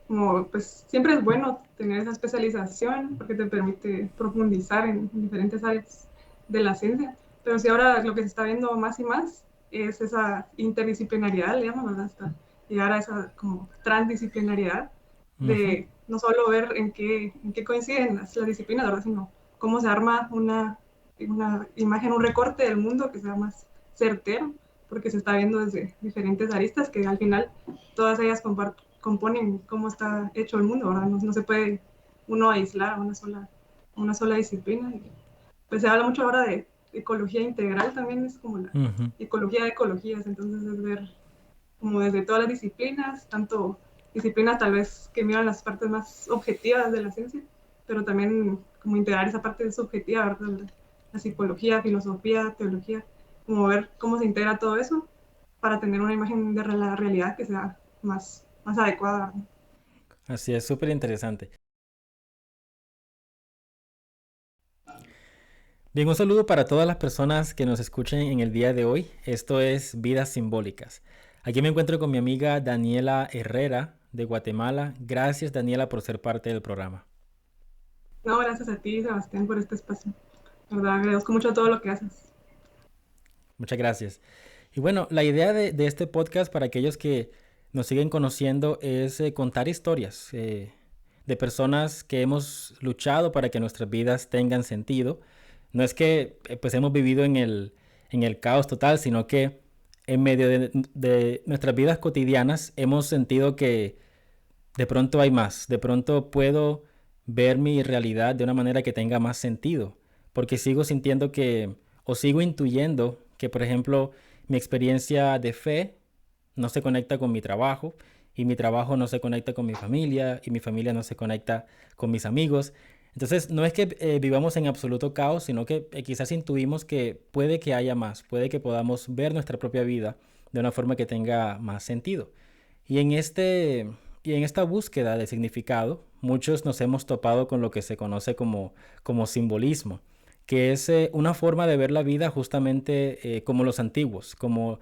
como pues siempre es bueno tener esa especialización porque te permite profundizar en diferentes áreas de la ciencia. Pero sí ahora lo que se está viendo más y más es esa interdisciplinariedad, le llaman, ¿verdad? Hasta llegar a esa como transdisciplinariedad Ujú. de no solo ver en qué coinciden las disciplinas, ¿verdad? Sino cómo se arma una imagen, un recorte del mundo que sea más certero, porque se está viendo desde diferentes aristas que al final todas ellas componen cómo está hecho el mundo, ¿verdad? No, no se puede uno aislar a una sola disciplina. Y, pues se habla mucho ahora de ecología integral, también es como la Ujú. ecología de ecologías, entonces es ver como desde todas las disciplinas, tanto disciplinas tal vez que miran las partes más objetivas de la ciencia, pero también como integrar esa parte subjetiva, ¿verdad? La psicología, filosofía, teología, como ver cómo se integra todo eso para tener una imagen de la realidad que sea más adecuada, ¿verdad? Así es, súper interesante. Bien, un saludo para todas las personas que nos escuchen en el día de hoy. Esto es Vidas Simbólicas. Aquí me encuentro con mi amiga Daniela Herrera de Guatemala. Gracias, Daniela, por ser parte del programa. No, gracias a ti, Sebastián, por este espacio. La verdad, agradezco mucho todo lo que haces. Muchas gracias. Y bueno, la idea de este podcast para aquellos que nos siguen conociendo es contar historias de personas que hemos luchado para que nuestras vidas tengan sentido. No es que pues hemos vivido en el caos total, sino que en medio de nuestras vidas cotidianas hemos sentido que de pronto hay más, de pronto puedo ver mi realidad de una manera que tenga más sentido, porque sigo sintiendo que, o sigo intuyendo que, por ejemplo, mi experiencia de fe no se conecta con mi trabajo, y mi trabajo no se conecta con mi familia, y mi familia no se conecta con mis amigos. Entonces, no es que vivamos en absoluto caos, sino que quizás intuimos que puede que haya más, puede que podamos ver nuestra propia vida de una forma que tenga más sentido. Y en este, y en esta búsqueda de significado, muchos nos hemos topado con lo que se conoce como simbolismo, que es una forma de ver la vida justamente como los antiguos, como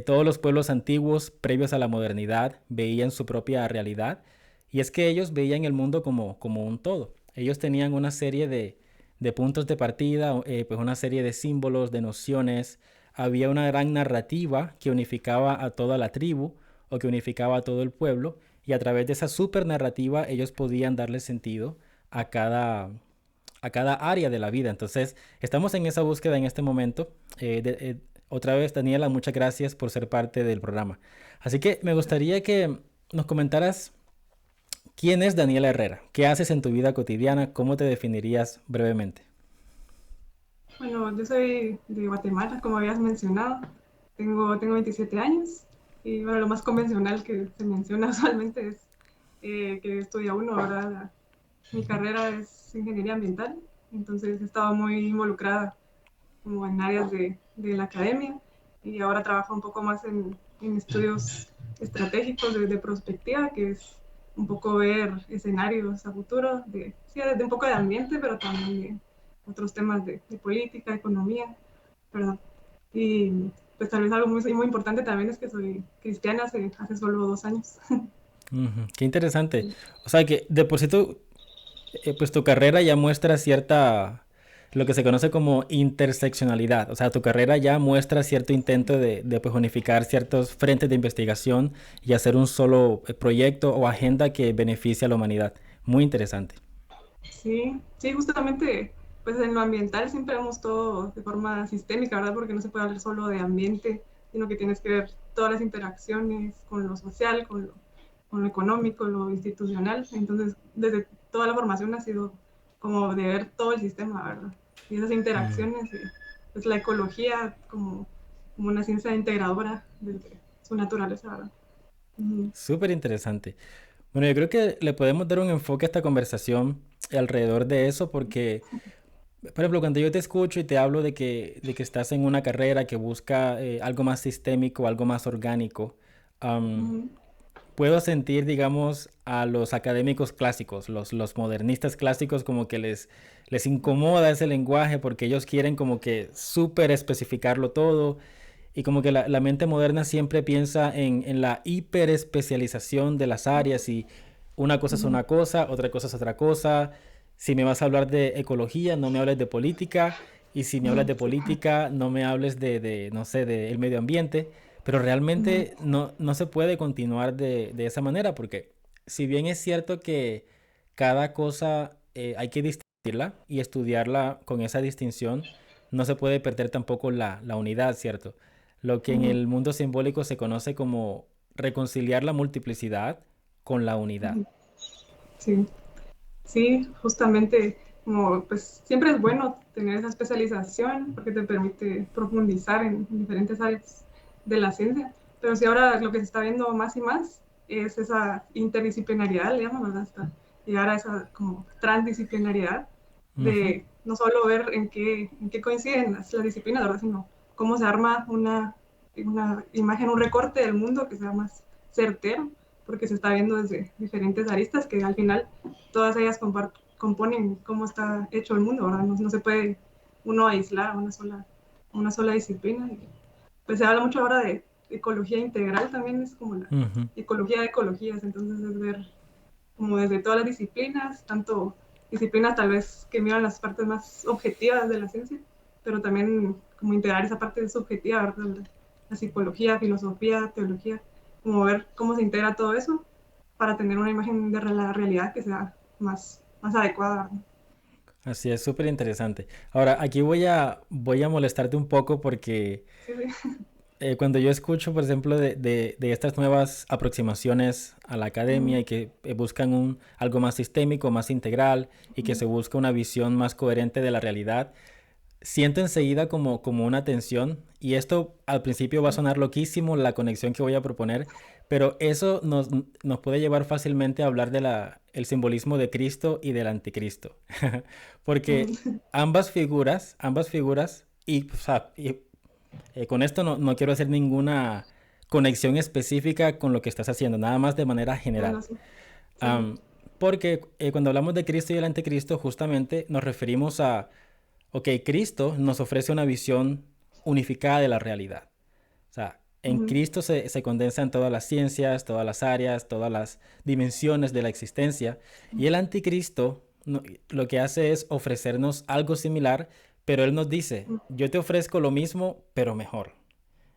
todos los pueblos antiguos previos a la modernidad veían su propia realidad, y es que ellos veían el mundo como un todo. Ellos tenían una serie de puntos de partida, pues una serie de símbolos, de nociones. Había una gran narrativa que unificaba a toda la tribu o que unificaba a todo el pueblo, y a través de esa super narrativa ellos podían darle sentido a a cada área de la vida. Entonces, estamos en esa búsqueda en este momento. Otra vez, Daniela, muchas gracias por ser parte del programa. Así que me gustaría que nos comentaras quién es Daniela Herrera, qué haces en tu vida cotidiana, cómo te definirías brevemente. Bueno, yo soy de Guatemala, como habías mencionado. Tengo 27 años y bueno, lo más convencional que se menciona usualmente es que estudia uno, ¿verdad? Mi carrera es ingeniería ambiental, entonces he estado muy involucrada como en áreas de la academia y ahora trabajo un poco más en estudios estratégicos de prospectiva, que es un poco ver escenarios a futuro, sí, de un poco de ambiente, pero también de otros temas de política, economía, ¿verdad? Y pues tal vez algo muy importante también es que soy cristiana hace solo 2 años. Ujú, qué interesante. O sea que de por sí pues tu carrera ya muestra cierta, lo que se conoce como interseccionalidad. O sea, tu carrera ya muestra cierto intento de pues, unificar ciertos frentes de investigación y hacer un solo proyecto o agenda que beneficie a la humanidad. Muy interesante. Sí, sí, justamente, pues en lo ambiental siempre vemos todo de forma sistémica, ¿verdad? Porque no se puede hablar solo de ambiente, sino que tienes que ver todas las interacciones con lo social, con lo económico, lo institucional. Entonces, desde toda la formación ha sido como de ver todo el sistema, ¿verdad? Y esas Mm, interacciones, pues la ecología como una ciencia integradora desde su naturaleza, ¿verdad? Ujú. súper interesante. Bueno, yo creo que le podemos dar un enfoque a esta conversación alrededor de eso porque, por ejemplo, cuando yo te escucho y te hablo de que estás en una carrera que busca algo más sistémico, algo más orgánico, Ujú. puedo sentir, digamos, a los académicos clásicos, los modernistas clásicos, como que les incomoda ese lenguaje porque ellos quieren como que súper especificarlo todo. Y como que la mente moderna siempre piensa en la hiperespecialización de las áreas y una cosa es Ujú. una cosa, otra cosa es otra cosa. Si me vas a hablar de ecología, no me hables de política. Y si me hablas de Sí. política, no me hables no sé, del medio ambiente. Pero Ujú. realmente no se puede continuar de esa manera porque si bien es cierto que cada cosa hay que distinguirla y estudiarla con esa distinción, no se puede perder tampoco la unidad, ¿cierto? Lo que en Ujú. el mundo simbólico se conoce como reconciliar la multiplicidad con la unidad. Ujú. Sí. Sí, justamente, como pues siempre es bueno tener esa especialización porque te permite profundizar en diferentes áreas de la ciencia, pero sí ahora lo que se está viendo más y más es esa interdisciplinariedad, le llaman, ¿verdad? Hasta llegar a esa como transdisciplinariedad Ujú. de no solo ver en qué coinciden las disciplinas, ¿verdad? Sino cómo se arma una imagen, un recorte del mundo que sea más certero, porque se está viendo desde diferentes aristas que al final todas ellas componen cómo está hecho el mundo, ¿verdad? No se puede uno aislar a una sola disciplina. Y, pues se habla mucho ahora de ecología integral, también es como la Ujú. ecología de ecologías, entonces es ver como desde todas las disciplinas, tanto disciplinas tal vez que miran las partes más objetivas de la ciencia, pero también como integrar esa parte subjetiva, ¿verdad? La psicología, filosofía, teología, como ver cómo se integra todo eso para tener una imagen de la realidad que sea más adecuada, ¿verdad? Así es, súper interesante. Ahora, aquí voy a molestarte un poco porque Sí, sí. cuando yo escucho, por ejemplo, de estas nuevas aproximaciones a la academia Mm, y que buscan algo más sistémico, más integral y que mm, se busca una visión más coherente de la realidad, siento enseguida como una tensión y esto al principio va a sí. sonar loquísimo la conexión que voy a proponer, pero eso nos puede llevar fácilmente a hablar el simbolismo de Cristo y del anticristo. Porque Mm, ambas figuras, y, o sea, con esto no quiero hacer ninguna conexión específica con lo que estás haciendo, nada más de manera no, general. no, sí. Sí. Am, Porque cuando hablamos de Cristo y el anticristo, justamente nos referimos a, ok, Cristo nos ofrece una visión unificada de la realidad. O sea, en Mm, Cristo se condensan todas las ciencias, todas las áreas, todas las dimensiones de la existencia. Y el anticristo lo que hace es ofrecernos algo similar, pero él nos dice, mm, yo te ofrezco lo mismo, pero mejor.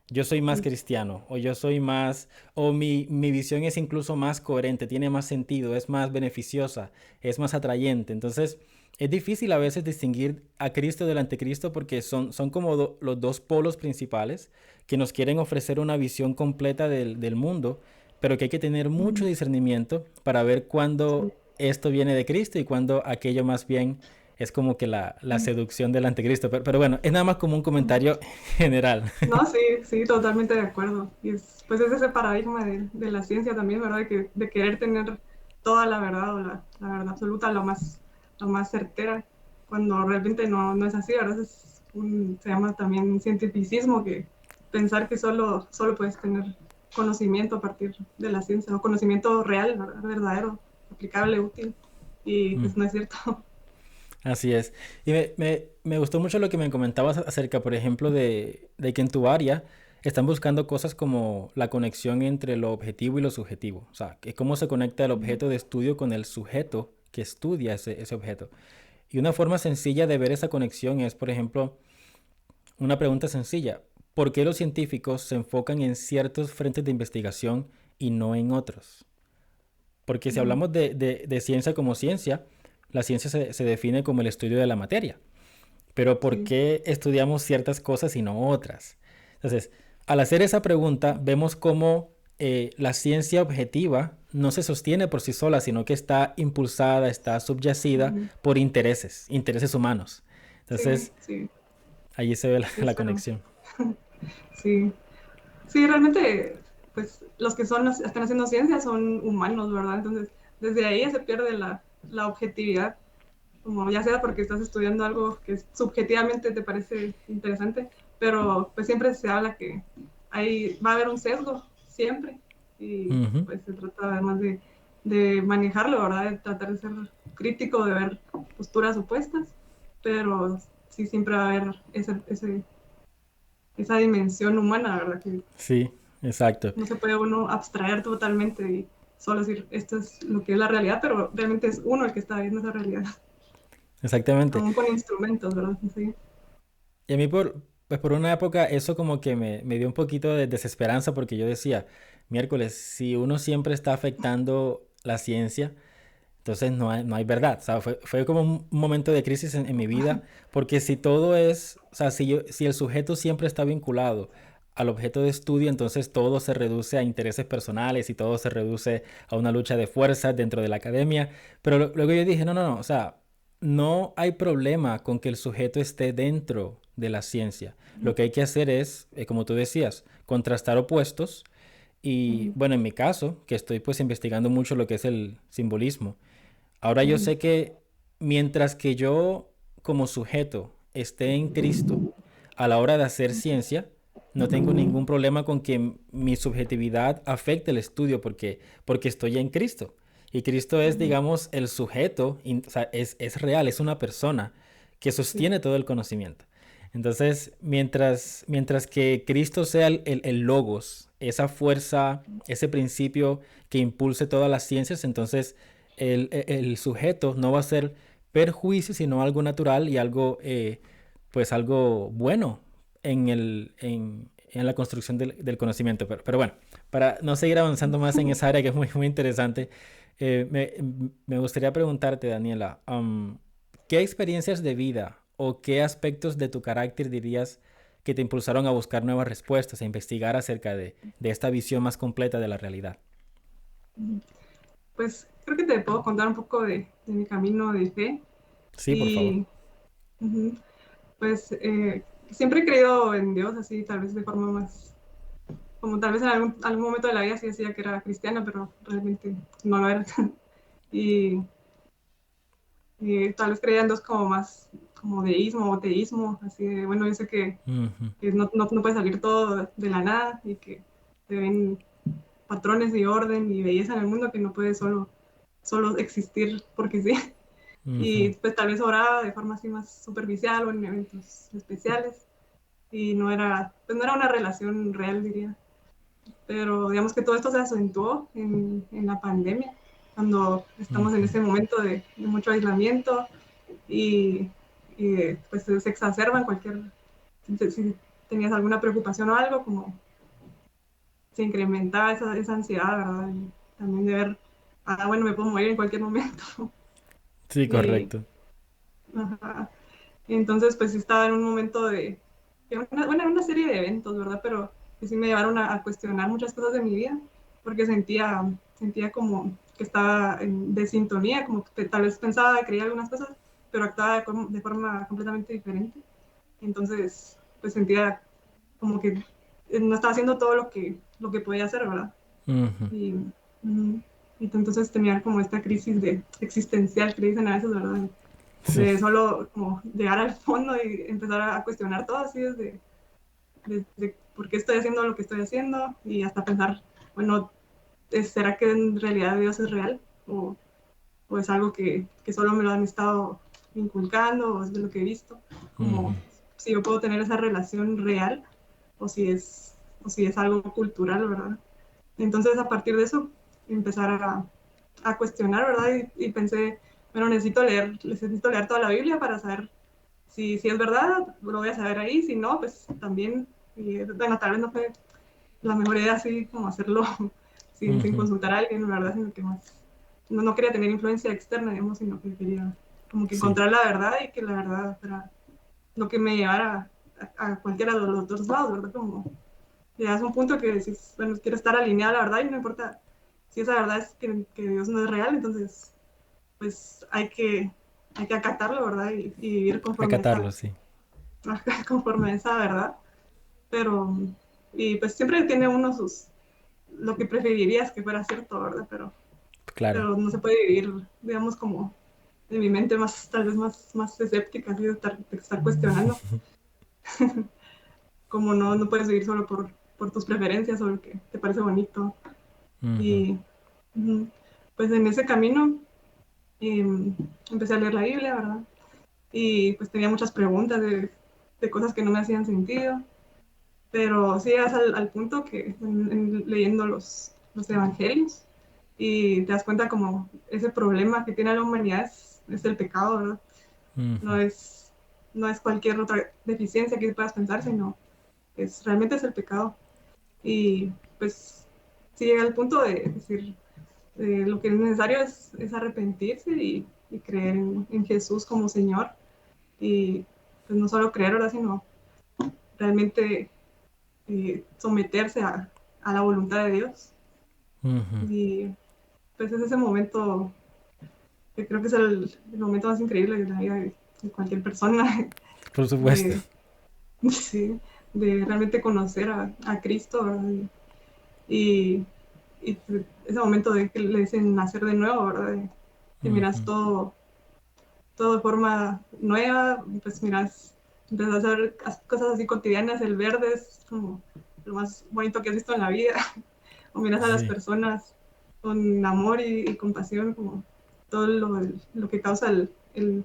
Yo soy más sí. cristiano, o yo soy más, o mi visión es incluso más coherente, tiene más sentido, es más beneficiosa, es más atrayente. Entonces, es difícil a veces distinguir a Cristo del anticristo porque son como los dos polos principales que nos quieren ofrecer una visión completa del mundo, pero que hay que tener mucho Mm, discernimiento para ver sí. cuándo esto viene de Cristo y cuándo aquello más bien es como que la Mm, seducción del anticristo. Pero bueno, es nada más como un mm. comentario general. No, sí, sí, totalmente de acuerdo. Y pues es ese paradigma de la ciencia también, ¿verdad? De querer tener toda la verdad o la verdad absoluta, lo más certera, cuando realmente no es así, ¿verdad? Se llama también cientificismo, que pensar que solo puedes tener conocimiento a partir de la ciencia, o conocimiento real, ¿verdad? Verdadero, aplicable, útil. Y Mm. pues no es cierto. Así es. Y me gustó mucho lo que me comentabas acerca, por ejemplo, de que en tu área están buscando cosas como la conexión entre lo objetivo y lo subjetivo. O sea, que cómo se conecta el objeto de estudio con el sujeto que estudia ese objeto. Y una forma sencilla de ver esa conexión es, por ejemplo, una pregunta sencilla. ¿Por qué los científicos se enfocan en ciertos frentes de investigación y no en otros? Porque si Mm, hablamos de ciencia como ciencia, la ciencia se define como el estudio de la materia. Pero ¿por sí. qué estudiamos ciertas cosas y no otras? Entonces, al hacer esa pregunta, vemos cómo la ciencia objetiva no se sostiene por sí sola, sino que está impulsada, está subyacida Ujú. por intereses humanos. Sí, Entonces, sí, allí se ve sí, la espero. conexión. Sí. Sí, realmente, pues los que están haciendo ciencia son humanos, ¿verdad? Entonces, desde ahí ya se pierde la objetividad, como ya sea porque estás estudiando algo que subjetivamente te parece interesante, pero pues siempre se habla que va a haber un sesgo, siempre, y Ujú. pues se trata además de manejarlo, ¿verdad? De tratar de ser crítico, de ver posturas opuestas, pero sí siempre va a haber esa dimensión humana, ¿verdad? Que Sí, exacto. no se puede uno abstraer totalmente y solo decir esto es lo que es la realidad, pero realmente es uno el que está viendo esa realidad, Exactamente. aún con instrumentos, ¿verdad? Sí. Y a mí pues por una época eso como que me dio un poquito de desesperanza porque yo decía, miércoles, si uno siempre está afectando la ciencia, entonces no hay verdad. O sea, fue como un momento de crisis en mi vida, porque si todo es, o sea, si el sujeto siempre está vinculado al objeto de estudio, entonces todo se reduce a intereses personales y todo se reduce a una lucha de fuerzas dentro de la academia. Pero luego yo dije, no, o sea, no hay problema con que el sujeto esté dentro de la ciencia. Lo que hay que hacer es, como tú decías, contrastar opuestos. Y Ujú, bueno, en mi caso, que estoy pues investigando mucho lo que es el simbolismo, ahora yo ujú, sé que mientras que yo como sujeto esté en Cristo a la hora de hacer ciencia, no tengo ningún problema con que mi subjetividad afecte el estudio porque estoy en Cristo. Y Cristo es, ujú, digamos, el sujeto, o sea, es real, es una persona que sí, sostiene todo el conocimiento. Entonces, mientras que Cristo sea el logos, esa fuerza, ese principio que impulse todas las ciencias, entonces el sujeto no va a ser perjuicio, sino algo natural y algo, pues algo bueno en la construcción del conocimiento. Pero bueno, para no seguir avanzando más en esa área que es muy interesante, me gustaría preguntarte, Daniela, ¿qué experiencias de vida o qué aspectos de tu carácter dirías que te impulsaron a buscar nuevas respuestas, a investigar acerca de esta visión más completa de la realidad? ujú. Pues creo que te puedo contar un poco de mi camino de fe Sí, por favor. y ujú, pues siempre he creído en Dios así, tal vez de forma más, como tal vez en algún momento de la vida sí decía que era cristiana, pero realmente no lo era. Y, y tal vez creía en Dios como más como deísmo o teísmo, así de, bueno, yo sé Ujú, que no puede salir todo de la nada y que se ven patrones y orden y belleza en el mundo que no puede solo existir porque sí. ujú, Y pues tal vez oraba de forma así más superficial o en eventos especiales y pues no era una relación real, diría. Pero digamos que todo esto se acentuó en la pandemia, cuando estamos en ujú. ese momento de mucho aislamiento y, pues se exacerban si tenías alguna preocupación o algo, como se incrementaba esa ansiedad, ¿verdad? Y también de ver, bueno, me puedo morir en cualquier momento. Sí, Y, correcto. ajá. Y entonces, pues sí estaba en un momento bueno, una serie de eventos, ¿verdad? Pero que sí me llevaron a cuestionar muchas cosas de mi vida, porque sentía como que estaba en desintonía, como que tal vez pensaba, creía algunas cosas, pero actuaba de forma completamente diferente. Entonces, pues sentía como que no estaba haciendo todo lo que podía hacer, ¿verdad? Ujú. Y, mm, y entonces tenía como esta crisis existencial que le dicen a veces, ¿verdad? Sí. De solo como llegar al fondo y empezar a cuestionar todo así desde por qué estoy haciendo lo que estoy haciendo y hasta pensar, bueno, ¿será que en realidad Dios es real? ¿O es algo que solo me lo han estado inculcando o es de lo que he visto? Como Ujú, si yo puedo tener esa relación real o si es algo cultural, ¿verdad? Entonces, a partir de eso, empezar a cuestionar, ¿verdad? Y pensé, bueno, necesito leer toda la Biblia para saber si es verdad, lo voy a saber ahí, si no, pues también, bueno, tal vez no fue la mejor idea así como hacerlo sin ujú. consultar a alguien, la verdad, sino que más, no quería tener influencia externa, digamos, sino que quería como que Sí, encontrar la verdad y que la verdad fuera lo que me llevara a cualquiera de los dos lados, ¿verdad? Como llegas a un punto que decís, bueno, quiero estar alineada a la verdad y no importa si esa verdad es que Dios no es real, entonces pues hay que acatarlo, ¿verdad? Y vivir conforme a acatarlo, esa, sí. conforme a esa verdad. Pero, y pues siempre tiene uno lo que preferirías que fuera cierto, ¿verdad? Claro. Pero no se puede vivir, digamos, como de mi mente más, tal vez más escéptica, así de estar cuestionando, como no puedes vivir solo por tus preferencias o lo que te parece bonito. Ujú, Y pues en ese camino eh, empecé a leer la Biblia, ¿verdad? Y pues tenía muchas preguntas de cosas que no me hacían sentido. pero sí llegas al punto que leyendo los evangelios y te das cuenta como ese problema que tiene la humanidad es el pecado, ¿verdad? No Ujú. es, no es cualquier otra deficiencia que puedas pensar, sino realmente es el pecado. Y pues sí llega al punto de decir, lo que es necesario es arrepentirse y creer en Jesús como Señor. Y pues no solo creer, ¿verdad? Sino realmente someterse a la voluntad de Dios. Ujú. Y pues es ese momento que creo que es el momento más increíble de la vida de cualquier persona, Por supuesto. de, sí, de realmente conocer a Cristo, ¿verdad? Y, y ese momento de que le dicen nacer de nuevo, ¿verdad? De que miras Ujú. todo de forma nueva, pues miras, empiezas a hacer cosas así cotidianas, el verde es como lo más bonito que has visto en la vida, o miras a las Sí. personas con amor y compasión, como todo lo que causa el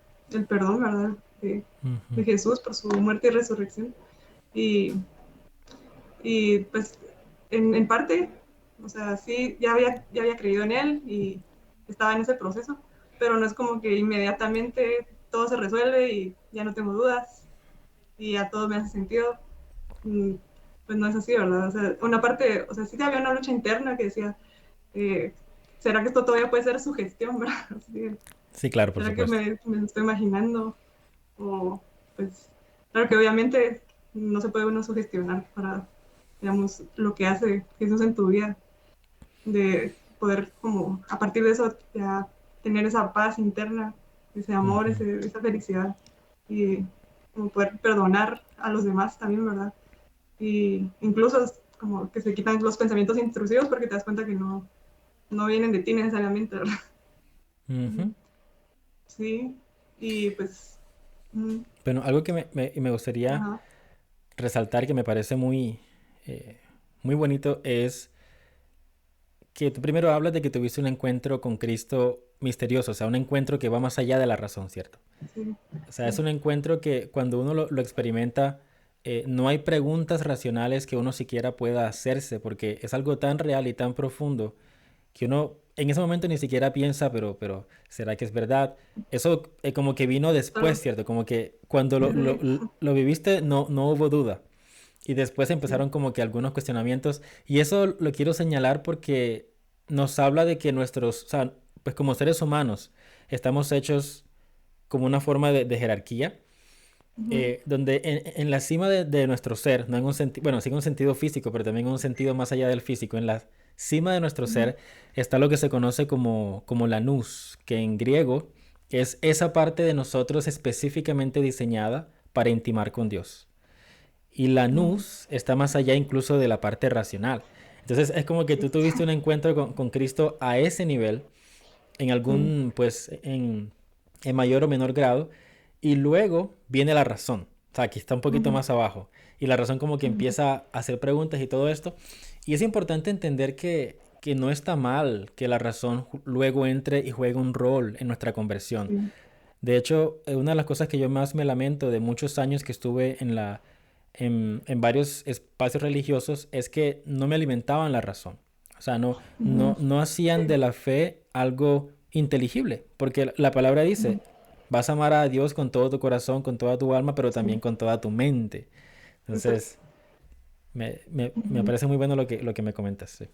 perdón, ¿verdad? De Ujú. Jesús por su muerte y resurrección. Y, y pues en parte, o sea, sí, ya había creído en él y estaba en ese proceso, pero no es como que inmediatamente todo se resuelve y ya no tengo dudas y ya todo me hace sentido. Mm, Pues no es así, ¿verdad? O sea, una parte, o sea, sí había una lucha interna que decía, eh, ¿será que esto todavía puede ser sugestión, verdad? Así, Sí, claro, por ¿será que supuesto. me estoy imaginando? O, pues, claro que obviamente no se puede uno sugestionar para, digamos, lo que hace Jesús en tu vida, de poder como, a partir de eso, ya tener esa paz interna, ese amor, Ujú. esa felicidad y como poder perdonar a los demás también, ¿verdad? Y incluso es como que se quitan los pensamientos intrusivos porque te das cuenta que no vienen de ti necesariamente, ¿verdad? Ujú. Sí, y pues, mm, Bueno, algo que me gustaría ajá, resaltar que me parece eh, muy bonito es que tú primero hablas de que tuviste un encuentro con Cristo misterioso, o sea, un encuentro que va más allá de la razón, ¿cierto? sí, O sea, es sí, un encuentro que cuando uno lo experimenta, no hay preguntas racionales que uno siquiera pueda hacerse, porque es algo tan real y tan profundo que uno en ese momento ni siquiera piensa, pero ¿será que es verdad? Eso como que vino después, claro, ¿cierto? Como que cuando sí, lo viviste no hubo duda. Y después sí, empezaron como que algunos cuestionamientos. Y eso lo quiero señalar porque nos habla de que nuestros, o sea, pues como seres humanos, estamos hechos como una forma de jerarquía, ujú, donde en la cima de nuestro ser, no en un sentido, bueno, sí en un sentido físico, pero también en un sentido más allá del físico, en la cima de nuestro ujú, ser está lo que se conoce como la nous, que en griego es esa parte de nosotros específicamente diseñada para intimar con Dios. Y la ujú, nous está más allá incluso de la parte racional. Entonces es como que sí, tú tuviste un encuentro con Cristo a ese nivel, en sí, algún, pues, en mayor o menor grado, y luego viene la razón. O sea, aquí está un poquito ujú, más abajo. Y la razón como que ujú, empieza a hacer preguntas y todo esto. Y es importante entender que no está mal que la razón luego entre y juegue un rol en nuestra conversión. sí, De hecho, una de las cosas que yo más me lamento de muchos años que estuve en varios espacios religiosos es que no me alimentaban la razón. O sea, ujú, no hacían sí, de la fe algo inteligible, porque la palabra ujú, dice, vas a amar a Dios con todo tu corazón, con toda tu alma, pero también sí, con toda tu mente. exacto. Entonces, me Ujú. parece muy bueno lo que me comentas. Sí.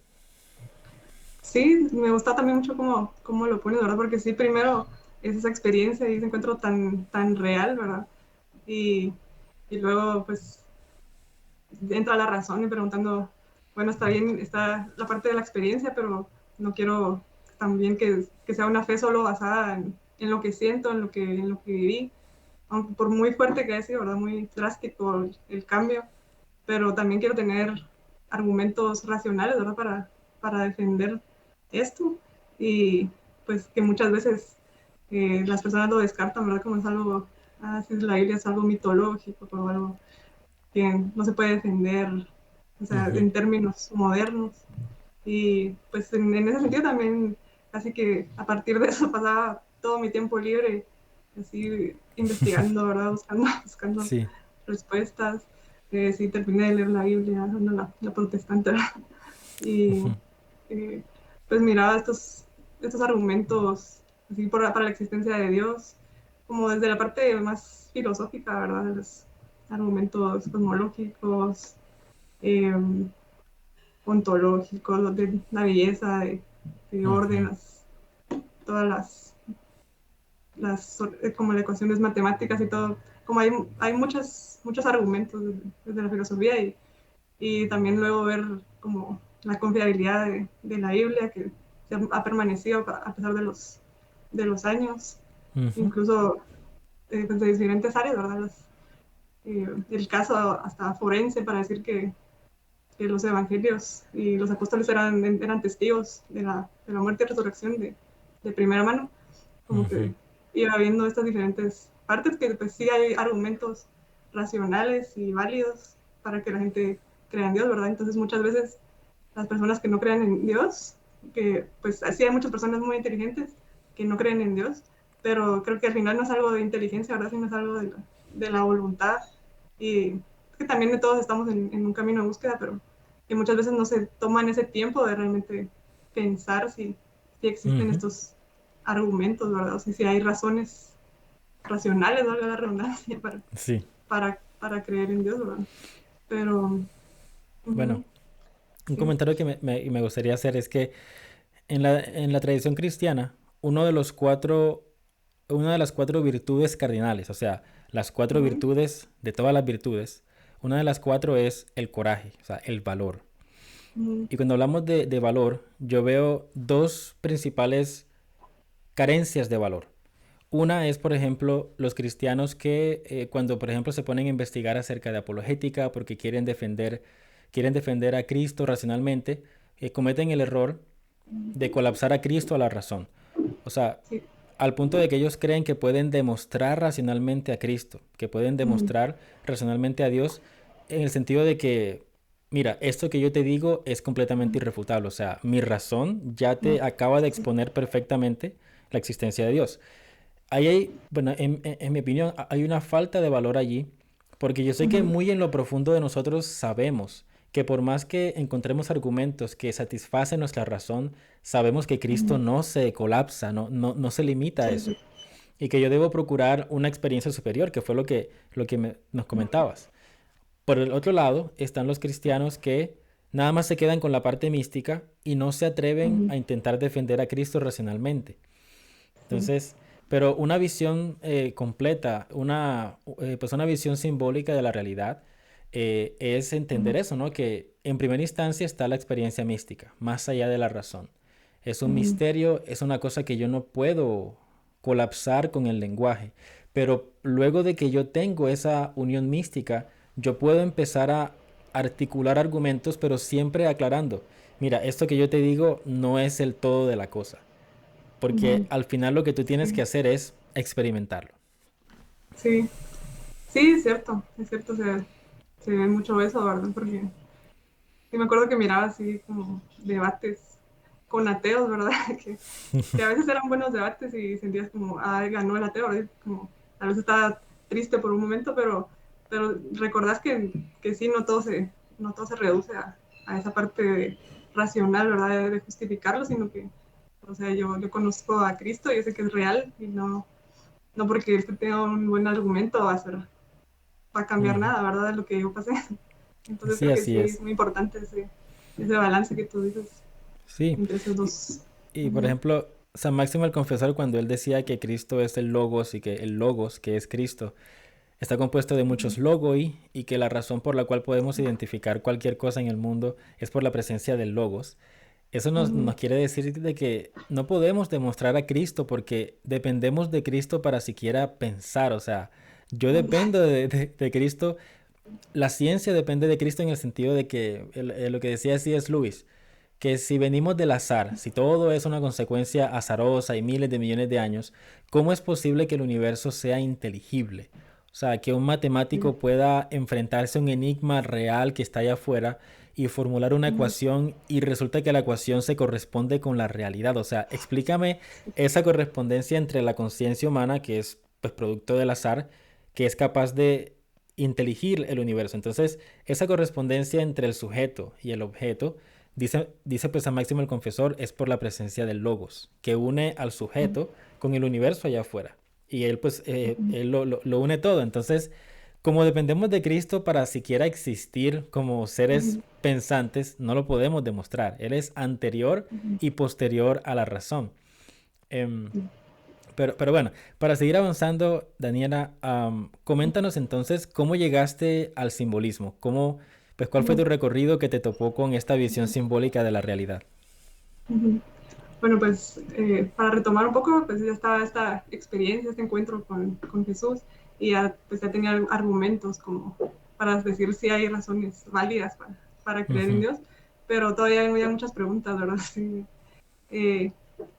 Sí, me gusta también mucho cómo lo pones, ¿verdad? Porque sí, primero es esa experiencia y ese encuentro tan real, ¿verdad? Y, y luego, pues, entra la razón y preguntando, bueno, está bien, está la parte de la experiencia, pero no quiero también que sea una fe solo basada en lo que siento, en lo que viví, aunque por muy fuerte que haya sido, ¿verdad? Muy drástico el cambio, pero también quiero tener argumentos racionales, ¿verdad? Para defender esto y pues que muchas veces las personas lo descartan, ¿verdad? Como es algo, si la Biblia es algo mitológico o algo que no se puede defender, o sea, Ujú. en términos modernos. Y pues en ese sentido también, casi que a partir de eso pasaba todo mi tiempo libre, así investigando, ¿verdad? Buscando Sí. respuestas. sí terminé de leer la Biblia, no la protestante, ¿verdad? Y Ujú, eh, pues miraba estos argumentos así para la existencia de Dios, como desde la parte más filosófica, ¿verdad? De los argumentos cosmológicos, eh, ontológicos, de la belleza, de orden, ujú, todas como las ecuaciones matemáticas y todo, como hay muchos argumentos desde la filosofía y también luego ver como la confiabilidad de la Biblia que ha permanecido a pesar de los años, ujú. incluso pues de diferentes áreas, ¿verdad? El caso hasta forense para decir que los evangelios y los apóstoles eran testigos de la muerte y resurrección de primera mano, como Ujú, que iba viendo estas diferentes partes que pues sí hay argumentos racionales y válidos para que la gente crea en Dios, ¿verdad? Entonces muchas veces las personas que no creen en Dios, que pues así hay muchas personas muy inteligentes que no creen en Dios, pero creo que al final no es algo de inteligencia, ¿verdad? Sino es algo de la voluntad y que también todos estamos en un camino de búsqueda, pero que muchas veces no se toman ese tiempo de realmente pensar si existen ujú. estos argumentos, ¿verdad? O sea, si hay razones racionales, valga la redundancia, Sí, para creer en Dios, ¿verdad? Pero, bueno, uh-huh, un sí. comentario que me gustaría hacer es que en la tradición cristiana, uno de los cuatro, una de las cuatro virtudes cardinales, o sea, las cuatro Uh-huh, virtudes de todas las virtudes, una de las cuatro es el coraje, o sea, el valor. uh-huh, Y cuando hablamos de valor, yo veo dos principales carencias de valor. Una es, por ejemplo, los cristianos que cuando, por ejemplo, se ponen a investigar acerca de apologética porque quieren defender a Cristo racionalmente, cometen el error de colapsar a Cristo a la razón. O sea, sí. al punto de que ellos creen que pueden demostrar racionalmente a Cristo, que pueden Uh-huh, demostrar racionalmente a Dios, en el sentido de que, mira, esto que yo te digo es completamente irrefutable. O sea, mi razón ya uh-huh, te acaba de sí. exponer perfectamente la existencia de Dios. Ahí hay, bueno, en mi opinión, hay una falta de valor allí, porque yo sé que Uh-huh, muy en lo profundo de nosotros sabemos que por más que encontremos argumentos que satisfacen nuestra razón, sabemos que Cristo uh-huh, no se colapsa, no se limita a sí, eso, sí. y que yo debo procurar una experiencia superior, que fue lo que nos comentabas. Por el otro lado, están los cristianos que nada más se quedan con la parte mística y no se atreven Uh-huh, a intentar defender a Cristo racionalmente. sí. Entonces, pero una visión completa, pues una visión simbólica de la realidad es entender Uh-huh, eso, ¿no? Que en primera instancia está la experiencia mística, más allá de la razón. Es un uh-huh, misterio, es una cosa que yo no puedo colapsar con el lenguaje, pero luego de que yo tengo esa unión mística, yo puedo empezar a articular argumentos, pero siempre aclarando, mira, esto que yo te digo no es el todo de la cosa. Porque uh-huh, al final lo que tú tienes que sí. hacer es experimentarlo. Sí, sí, es cierto, se ve mucho eso, ¿verdad? Porque sí me acuerdo que miraba así como debates con ateos, ¿verdad? Que a veces eran buenos debates y sentías como, ah, ganó el ateo, ¿verdad? Como, a veces estaba triste por un momento, pero recordás que sí, no todo se reduce a esa parte racional, ¿verdad? De justificarlo, sino que, o sea, yo conozco a Cristo, yo sé que es real y no porque él tenga un buen argumento va a cambiar Ujú. nada, ¿verdad? De lo que yo pasé. Entonces Sí, creo que así sí es. es muy importante ese balance que tú dices Sí. entre esos Y, dos. y, por Ujú, ejemplo, San Máximo el Confesor, cuando él decía que Cristo es el Logos y que el Logos, que es Cristo, está compuesto de ujú, muchos logoi y que la razón por la cual podemos identificar cualquier cosa en el mundo es por la presencia del Logos. Eso ujú, nos quiere decir de que no podemos demostrar a Cristo porque dependemos de Cristo para siquiera pensar. O sea, yo dependo de Cristo. La ciencia depende de Cristo en el sentido de que lo que decía C.S. Lewis, que si venimos del azar, si todo es una consecuencia azarosa y miles de millones de años, ¿cómo es posible que el universo sea inteligible? O sea, que un sí, matemático pueda enfrentarse a un enigma real que está allá afuera y formular una ujú, ecuación y resulta que la ecuación se corresponde con la realidad. O sea, explícame sí, esa correspondencia entre la conciencia humana, que es pues producto del azar, que es capaz de inteligir el universo. Entonces, esa correspondencia entre el sujeto y el objeto, dice pues San Máximo el Confesor, es por la presencia del Logos, que une al sujeto con el universo allá afuera. Y él pues él lo une todo. Entonces, como dependemos de Cristo para siquiera existir como seres pensantes, no lo podemos demostrar. Él es anterior y posterior a la razón. Em, pero bueno, para seguir avanzando, Daniela, coméntanos entonces cómo llegaste al simbolismo, pues cuál fue tu recorrido que te topó con esta visión simbólica de la realidad. Bueno, pues para retomar un poco, pues ya estaba esta experiencia, este encuentro con Jesús y ya, pues ya tenía argumentos como para decir si hay razones válidas para creer en Ujú, Dios, pero todavía había muchas preguntas, ¿verdad? Sí, eh,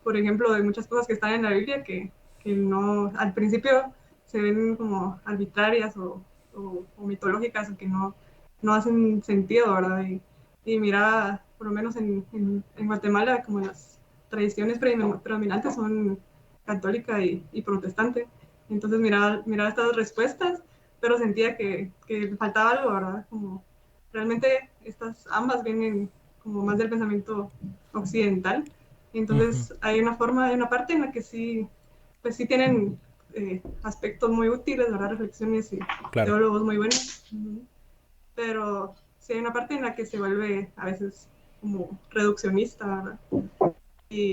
por ejemplo, de muchas cosas que están en la Biblia que no, al principio se ven como arbitrarias o mitológicas o que no hacen sentido, ¿verdad? Y mira, por lo menos en Guatemala, como las tradiciones predominantes son católica y protestante. Entonces miraba estas respuestas, pero sentía que faltaba algo, ¿verdad? Como realmente estas ambas vienen como más del pensamiento occidental. ujú, Entonces hay una parte en la que sí, pues sí tienen aspectos muy útiles, ¿verdad? Reflexiones y claro. teólogos muy buenos. Pero sí hay una parte en la que se vuelve a veces como reduccionista, ¿verdad?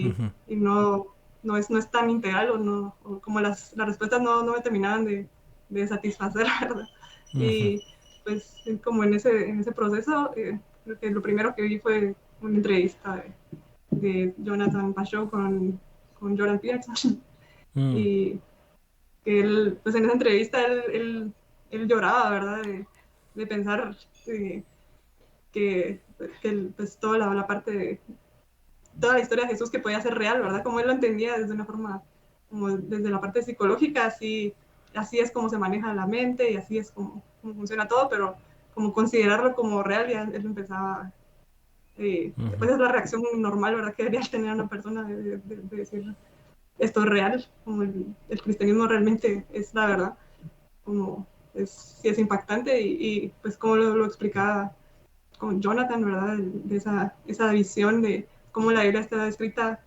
Ujú, Y no es tan integral o como las respuestas no me terminaban de satisfacer, ¿verdad? ujú, Y pues como en ese proceso, creo que lo primero que vi fue una entrevista de Jonathan Pageau con Jordan Peterson mm, y que él, pues en esa entrevista él lloraba, ¿verdad? De pensar eh, que pues toda la parte de toda la historia de Jesús que podía ser real, ¿verdad? Como él lo entendía desde una forma, como desde la parte psicológica, así es como se maneja la mente y así es como funciona todo, pero como considerarlo como real, ya él empezaba, ujú, pues es la reacción normal, ¿verdad? Que debería tener una persona de decir, esto es real, como el cristianismo realmente es la verdad, como sí es impactante pues como lo explicaba con Jonathan, ¿verdad? De esa visión de cómo la Biblia está escrita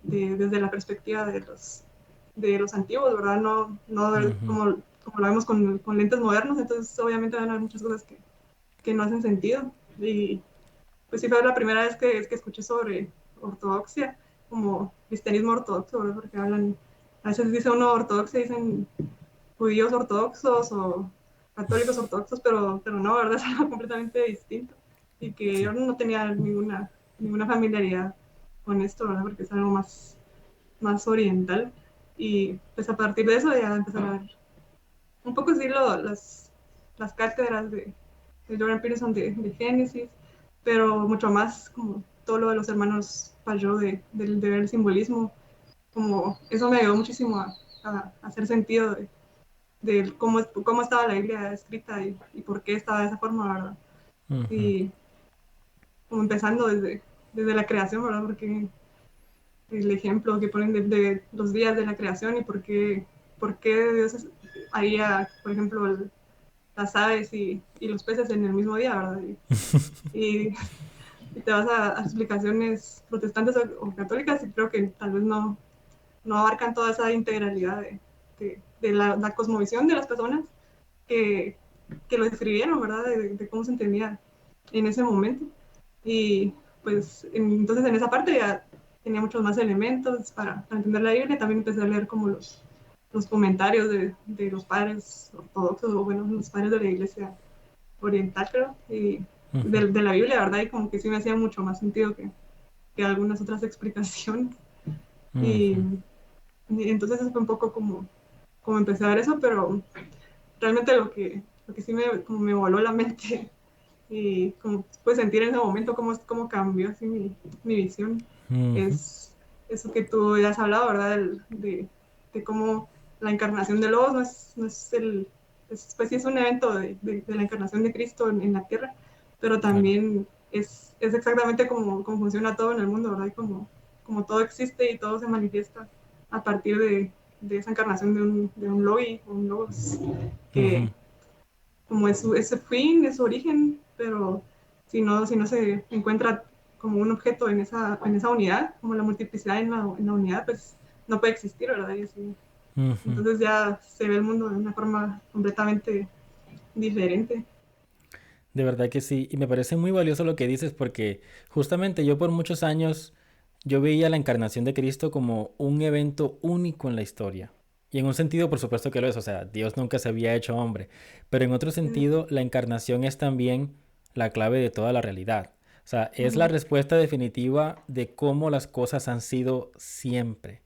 desde la perspectiva de los antiguos, ¿verdad? No ujú, como lo vemos con lentes modernos, entonces obviamente van a haber muchas cosas que no hacen sentido. Y pues sí fue la primera vez que escuché sobre ortodoxia, como cristianismo ortodoxo, ¿verdad? Porque a veces dice uno ortodoxia, dicen judíos ortodoxos o católicos ortodoxos, pero no, ¿verdad? Es algo completamente distinto y que sí. yo no tenía ninguna familiaridad con esto, ¿verdad? Porque es algo más oriental y pues a partir de eso ya empezaron a ver un poco así las cátedras de Jordan Peterson de Génesis, pero mucho más como todo lo de los hermanos Pajot de ver el simbolismo, como eso me ayudó muchísimo a hacer sentido de cómo estaba la Biblia escrita y por qué estaba de esa forma, ¿verdad? Ujú, Y como empezando desde la creación, ¿verdad? Porque el ejemplo que ponen de los días de la creación y por qué Dios haría, por ejemplo, las aves y los peces en el mismo día, ¿verdad? Y, y te vas a explicaciones protestantes o católicas y creo que tal vez no abarcan toda esa integralidad de la cosmovisión de las personas que, que lo escribieron, ¿verdad? De cómo se entendía en ese momento. Y pues entonces en esa parte ya tenía muchos más elementos para entender la Biblia. También empecé a leer como los comentarios de los padres ortodoxos, o bueno, los padres de la iglesia oriental, creo, y ujú, de la Biblia, ¿verdad? Y como que sí me hacía mucho más sentido que algunas otras explicaciones. Y, ujú, y entonces eso fue un poco como empecé a ver eso, pero realmente lo que sí como me voló la mente y como puedes sentir en ese momento cómo cambió así mi visión, ujú, es eso que tú ya has hablado, ¿verdad? De cómo la encarnación de Logos no es pues sí es un evento de la encarnación de Cristo en la tierra, pero claro. también es exactamente como funciona todo en el mundo, ¿verdad? Y como todo existe y todo se manifiesta a partir de esa encarnación de un Logi, un Logos, que, Ujú, como ese fin, es su origen, pero si no se encuentra como un objeto en esa unidad, como la multiplicidad en la unidad, pues no puede existir, ¿verdad? Y así, Ujú. entonces ya se ve el mundo de una forma completamente diferente. De verdad que sí, y me parece muy valioso lo que dices porque justamente yo por muchos años yo veía la encarnación de Cristo como un evento único en la historia. Y en un sentido, por supuesto que lo es, o sea, Dios nunca se había hecho hombre, pero en otro sentido, la encarnación es también la clave de toda la realidad. O sea, es la Ujú, respuesta definitiva de cómo las cosas han sido siempre.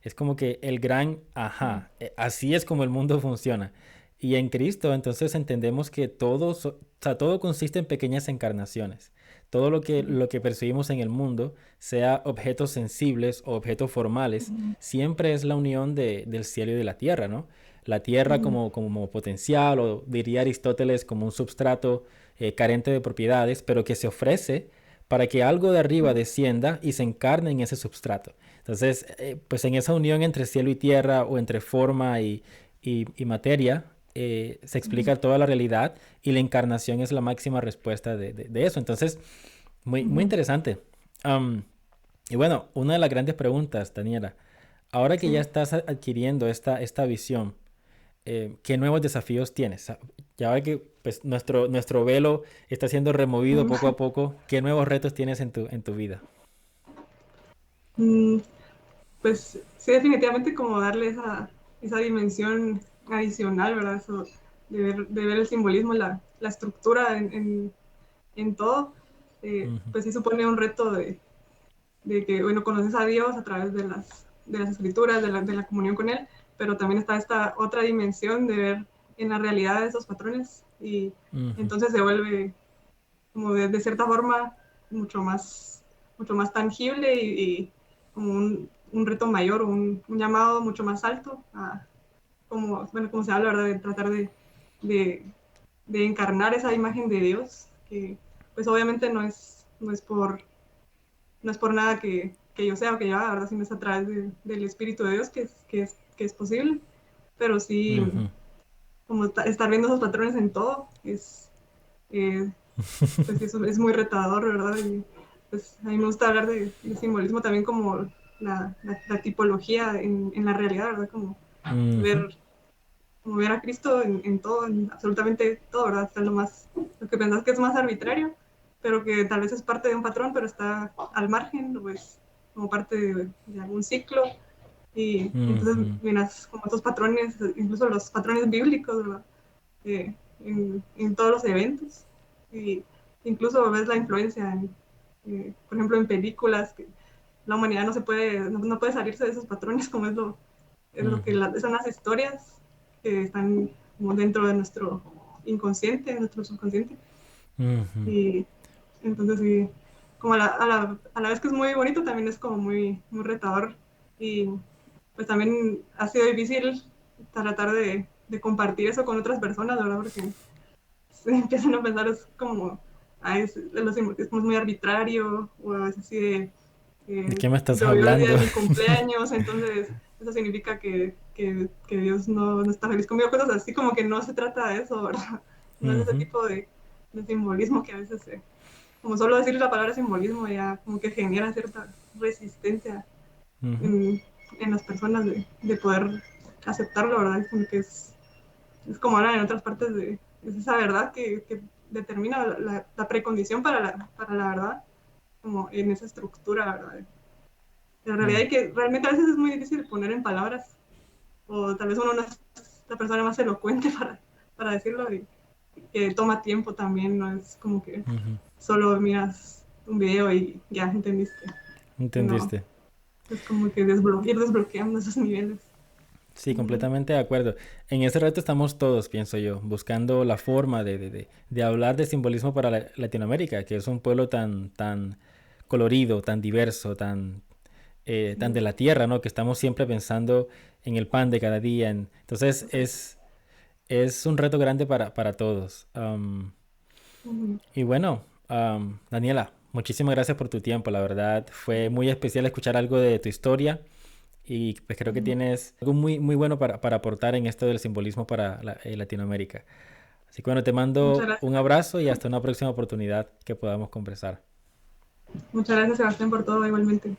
Es como que el gran ajá, así es como el mundo funciona. Y en Cristo, entonces entendemos que todo, o sea, todo consiste en pequeñas encarnaciones. Todo lo que percibimos en el mundo, sea objetos sensibles o objetos formales, ujú, siempre es la unión del cielo y de la tierra, ¿no? La tierra ujú, como potencial, o diría Aristóteles, como un substrato carente de propiedades, pero que se ofrece para que algo de arriba descienda y se encarne en ese substrato. Entonces, pues en esa unión entre cielo y tierra, o entre forma y materia, se ujú, explica toda la realidad, y la encarnación es la máxima respuesta de eso. Entonces, muy ujú. interesante. Am, y bueno, una de las grandes preguntas, Daniela, ahora que ya Sí. estás adquiriendo esta visión, ¿qué nuevos desafíos tienes? Ya ahora que pues, nuestro velo está siendo removido poco a poco, ¿qué nuevos retos tienes en tu vida? Mm, pues sí, definitivamente como darle esa dimensión adicional, ¿verdad? Eso de ver el simbolismo, la estructura en todo, Ujú, pues sí supone un reto de que, bueno, conoces a Dios a través de las escrituras, de la comunión con Él, pero también está esta otra dimensión de ver en la realidad esos patrones y ujú, entonces se vuelve como de cierta forma mucho más tangible y como un reto mayor, un llamado mucho más alto, como, bueno, como se habla, ¿verdad? De tratar de, de encarnar esa imagen de Dios, que pues obviamente no es por nada que yo sea o que yo haga, ¿verdad? Sino es a través del Espíritu de Dios que es posible, pero sí, ujú. como estar viendo esos patrones en todo eh, pues sí, eso es muy retador, ¿verdad? Y pues a mí me gusta hablar de simbolismo también como la tipología en la realidad, ¿verdad? Ujú, Ver, como ver a Cristo en todo, en absolutamente todo, ¿verdad? Hasta lo que pensás que es más arbitrario, pero que tal vez es parte de un patrón, pero está al margen, pues como parte de algún ciclo. Y entonces ujú, miras como estos patrones, incluso los patrones bíblicos, ¿verdad? En todos los eventos. Y incluso ves la influencia, por ejemplo, en películas, que la humanidad no puede salirse de esos patrones como es lo que ujú, son las historias que están como dentro de nuestro inconsciente, nuestro subconsciente. ujú. Y entonces sí, como a la vez que es muy bonito, también es como muy retador. Y pues también ha sido difícil tratar de compartir eso con otras personas, ¿verdad? Porque se empiezan a pensar es como, ay, los simbolismos es muy arbitrario, o a veces así de, ¿De qué me si estás se olvidó el día hablando? de mi cumpleaños, entonces eso significa que Dios no está feliz conmigo, cosas así como que no se trata de eso, ¿verdad? No es ese Ujú, tipo de simbolismo que a veces, como solo decir la palabra simbolismo ya como que genera cierta resistencia ujú, en, en las personas de poder aceptarlo, ¿verdad? Como que es como hablan en otras partes es esa verdad que determina la precondición para la verdad, como en esa estructura, ¿verdad? La realidad mm, es que realmente a veces es muy difícil poner en palabras, o tal vez uno no es la persona más elocuente para decirlo, y que toma tiempo también, no es como que ujú. solo miras un video y ya entendiste, sino ¿Entendiste? es como que ir desbloqueando esos niveles. Sí, Ujú, completamente de acuerdo. En ese reto estamos todos, pienso yo, buscando la forma de hablar de simbolismo para Latinoamérica, que es un pueblo tan colorido, tan diverso, tan de ujú, la tierra, ¿no? Que estamos siempre pensando en el pan de cada día. Entonces es un reto grande para todos. ujú, Y bueno, Daniela, muchísimas gracias por tu tiempo. La verdad fue muy especial escuchar algo de tu historia, y pues creo que ujú. tienes algo muy bueno para aportar en esto del simbolismo para Latinoamérica. Así que bueno, te Muchas mando gracias. un abrazo y hasta una próxima oportunidad que podamos conversar. Muchas gracias, Sebastián, por todo igualmente.